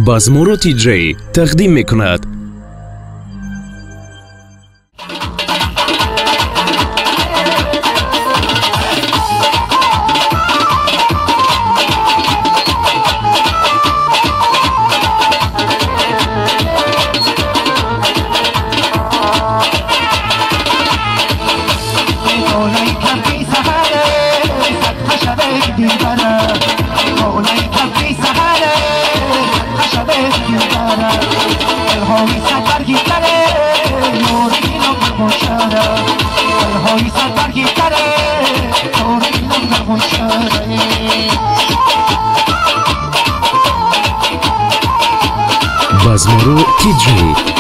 بازمورو تی جی تقدیم می کند. بازمورو تی جی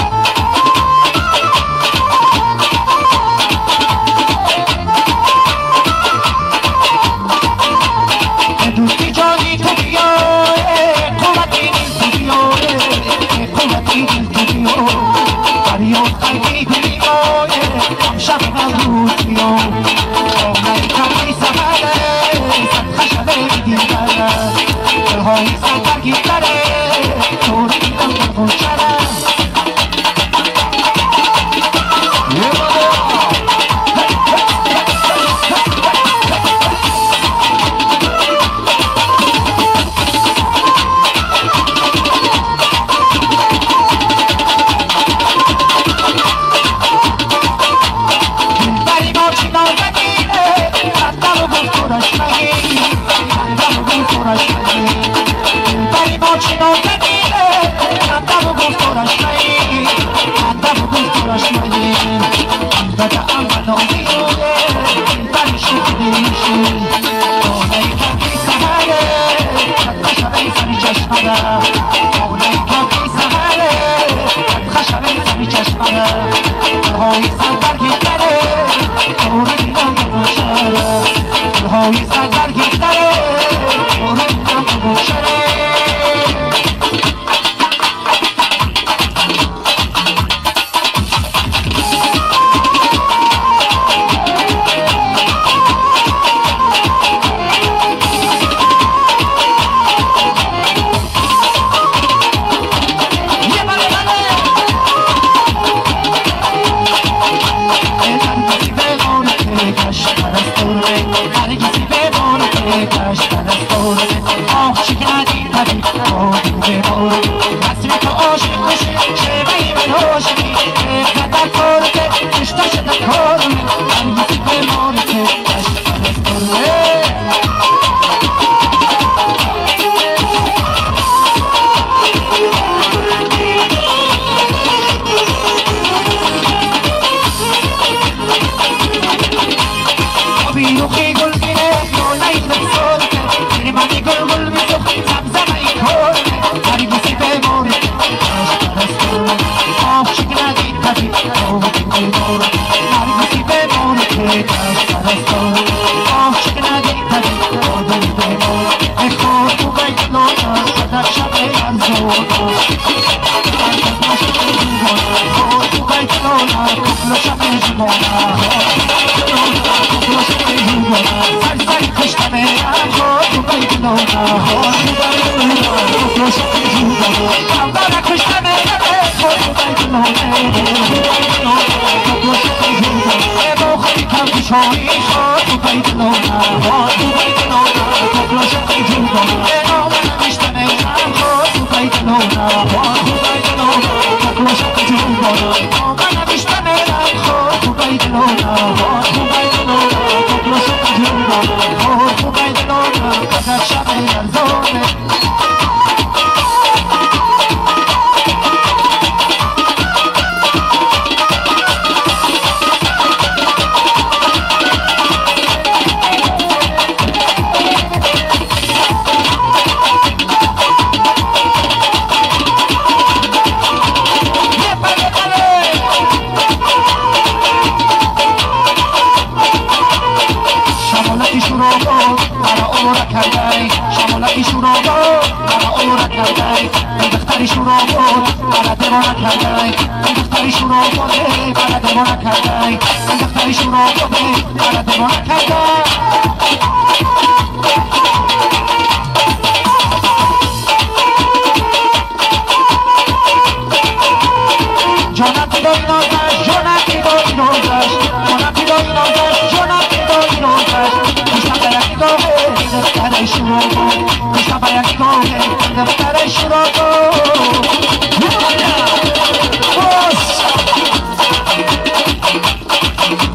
دفتر شروع کن میشم باید گاهه دفتر شروع کن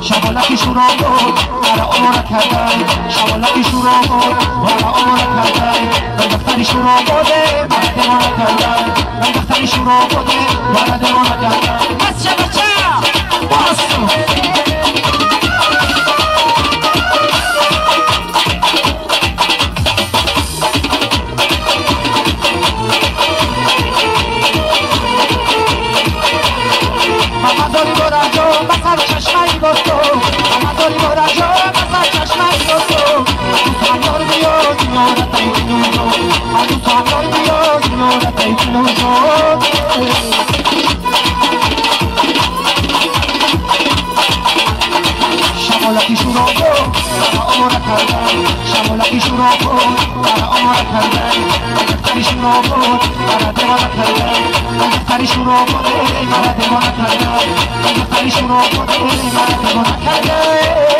شبالکی شروع کن برا عمر کردن شبالکی شروع کن برا عمر کردن دفتری شروع بوده برا دیوانه کردن دفتری شروع بوده برا دیوانه کردن بچه باسو ممداری برجا بسر چشمایی بستو ممداری برجا بسر چشمایی بستو سانیار بیاد دیارت ایدینوزو آدو سانیار بیاد دیارت ایدینوزو شمالکی شروع کن برا عمر کردن شمالکی شروع کن برا عمر کردن دفتری شروع کن برا دیوانه کردن دفتری شروع کن برا دیوانه کردن دفتری شروع کن برا دیوانه کردن